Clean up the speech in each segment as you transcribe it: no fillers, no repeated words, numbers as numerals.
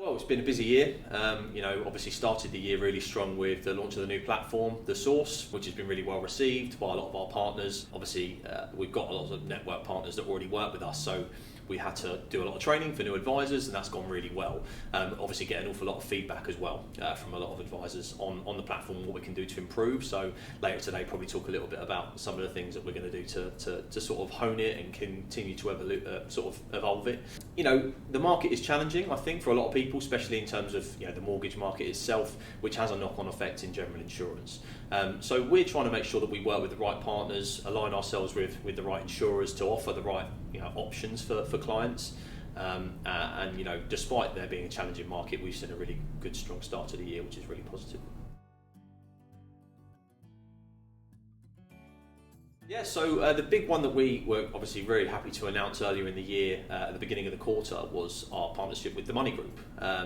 Well, it's been a busy year. Obviously started the year really strong with the launch of the new platform, The Source, which has been really well received by a lot of our partners. Obviously, we've got a lot of network partners that already work with us, so we had to do a lot of training for new advisors, and that's gone really well. Obviously, get an awful lot of feedback as well from a lot of advisors on the platform, what we can do to improve. So later today, probably talk a little bit about some of the things that we're going to do to sort of hone it and continue to evolve it. The market is challenging, I think, for a lot of people, especially in terms of the mortgage market itself, which has a knock-on effect in general insurance. So we're trying to make sure that we work with the right partners, align ourselves with the right insurers to offer the right options for clients. Despite there being a challenging market, we've seen a really good, strong start to the year, which is really positive. Yeah, so the big one that we were obviously very happy to announce earlier in the year, at the beginning of the quarter, was our partnership with the Money Group.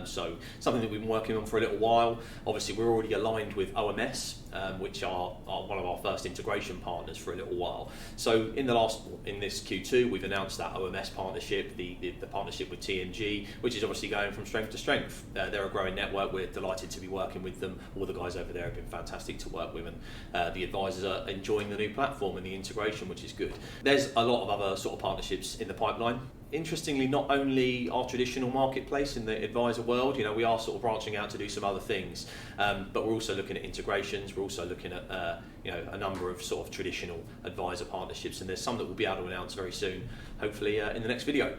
So something that we've been working on for a little while. Obviously, we're already aligned with OMS, which are one of our first integration partners for a little while. So in this Q2, we've announced that OMS partnership, the partnership with TNG, which is obviously going from strength to strength. They're a growing network. We're delighted to be working with them. All the guys over there have been fantastic to work with, and the advisors are enjoying the new platform and the integration, which is good. There's a lot of other sort of partnerships in the pipeline. Interestingly, not only our traditional marketplace in the advisor world, we are sort of branching out to do some other things, but we're also looking at integrations. We're also looking at a number of sort of traditional advisor partnerships, and there's some that we'll be able to announce very soon, hopefully in the next video.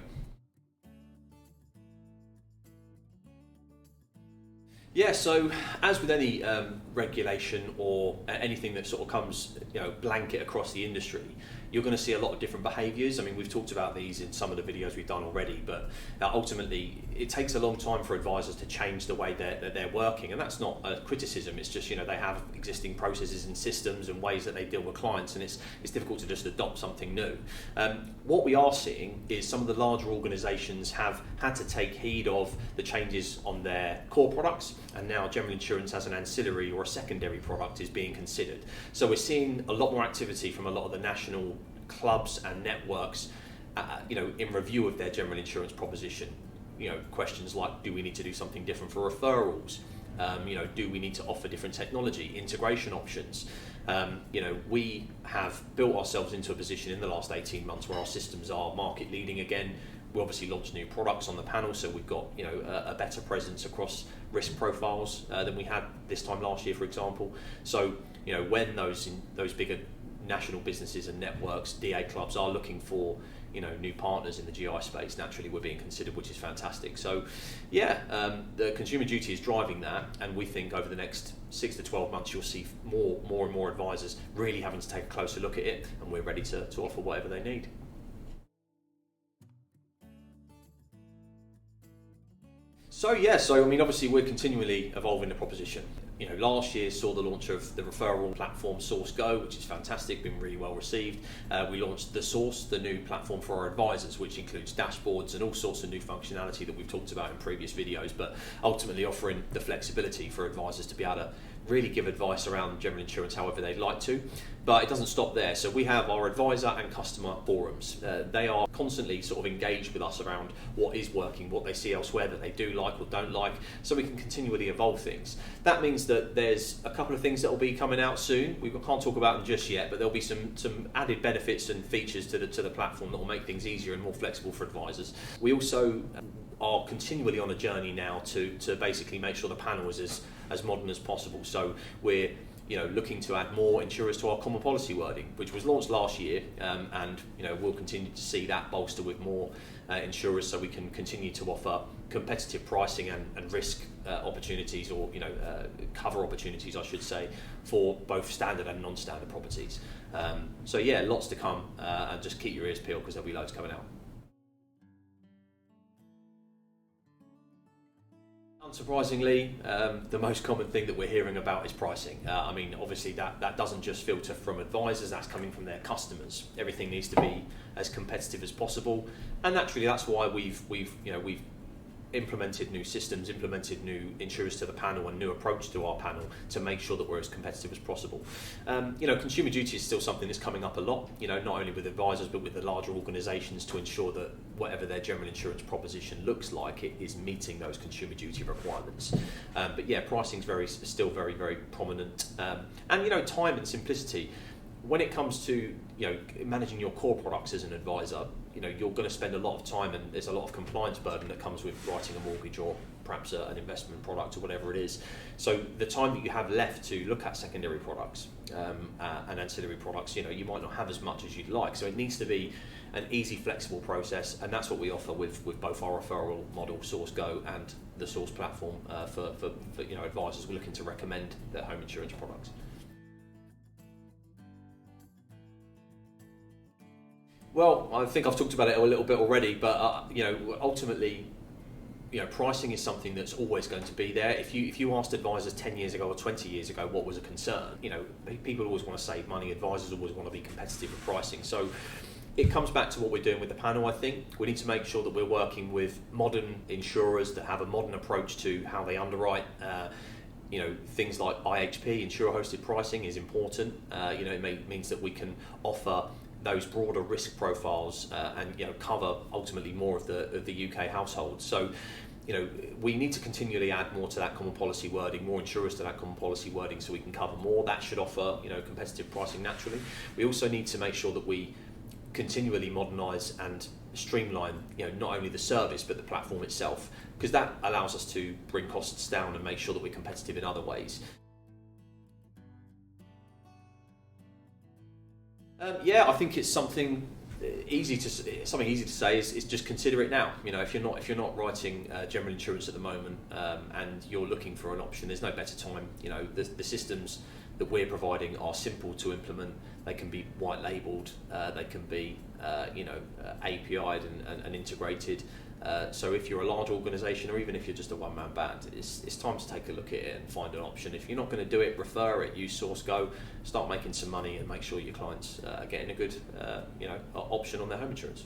Yeah, so as with any regulation or anything that sort of comes, blanket across the industry, you're going to see a lot of different behaviours. I mean, we've talked about these in some of the videos we've done already, but ultimately it takes a long time for advisors to change the way that they're working, and that's not a criticism. It's just they have existing processes and systems and ways that they deal with clients, and it's difficult to just adopt something new. What we are seeing is some of the larger organisations have had to take heed of the changes on their core products, and now general insurance as an ancillary or a secondary product is being considered. So we're seeing a lot more activity from a lot of the national clubs and networks, in review of their general insurance proposition. Questions like, do we need to do something different for referrals? Do we need to offer different technology, integration options? We have built ourselves into a position in the last 18 months where our systems are market leading again. We obviously launched new products on the panel, so we've got a better presence across risk profiles than we had this time last year, for example. So when those bigger national businesses and networks, DA clubs, are looking for new partners in the GI space, naturally we're being considered, which is fantastic. So the Consumer Duty is driving that, and we think over the next 6 to 12 months you'll see more and more advisors really having to take a closer look at it, and we're ready to offer whatever they need. So obviously we're continually evolving the proposition. Last year saw the launch of the referral platform Source Go, which is fantastic, been really well received. We launched The Source, the new platform for our advisors, which includes dashboards and all sorts of new functionality that we've talked about in previous videos, but ultimately offering the flexibility for advisors to be able to really give advice around general insurance however they'd like to. But it doesn't stop there. So we have our advisor and customer forums. They are constantly sort of engaged with us around what is working, what they see elsewhere that they do like or don't like, so we can continually evolve things. That means that there's a couple of things that will be coming out soon. We can't talk about them just yet, but there'll be some added benefits and features to the platform that will make things easier and more flexible for advisors. We also are continually on a journey now to basically make sure the panel is as modern as possible. So we're looking to add more insurers to our common policy wording, which was launched last year, and we'll continue to see that bolster with more insurers, so we can continue to offer competitive pricing and risk opportunities, or cover opportunities, I should say, for both standard and non-standard properties. Lots to come, and just keep your ears peeled because there'll be loads coming out. Unsurprisingly, the most common thing that we're hearing about is pricing. Obviously that doesn't just filter from advisors, that's coming from their customers. Everything needs to be as competitive as possible, and naturally that's why we've implemented new systems, implemented new insurers to the panel and new approach to our panel to make sure that we're as competitive as possible. Consumer duty is still something that's coming up a lot, not only with advisors but with the larger organisations, to ensure that whatever their general insurance proposition looks like, it is meeting those consumer duty requirements. But yeah, pricing is still very, very prominent. And time and simplicity. When it comes to managing your core products as an advisor, you're going to spend a lot of time, and there's a lot of compliance burden that comes with writing a mortgage or perhaps an investment product or whatever it is. So the time that you have left to look at secondary products and ancillary products, you might not have as much as you'd like. So it needs to be an easy, flexible process, and that's what we offer with both our referral model, Source Go, and the Source platform for advisors looking to recommend their home insurance products. Well, I think I've talked about it a little bit already, but ultimately, pricing is something that's always going to be there. If you asked advisors 10 years ago or 20 years ago what was a concern, people always want to save money. Advisors always want to be competitive with pricing. So it comes back to what we're doing with the panel. I think we need to make sure that we're working with modern insurers that have a modern approach to how they underwrite. Things like IHP, insurer-hosted pricing, is important. It means that we can offer those broader risk profiles and cover ultimately more of the UK households. So we need to continually add more to that common policy wording, more insurers to that common policy wording, so we can cover more. That should offer competitive pricing naturally. We also need to make sure that we continually modernise and streamline not only the service but the platform itself, because that allows us to bring costs down and make sure that we're competitive in other ways. I think it's something easy to say is just consider it now. If you're not writing general insurance at the moment and you're looking for an option, there's no better time. The systems that we're providing are simple to implement. They can be white labelled. They can be API'd and integrated. So if you're a large organisation, or even if you're just a one-man band, it's time to take a look at it and find an option. If you're not going to do it, refer it, use Source Go, start making some money, and make sure your clients are getting a good option on their home insurance.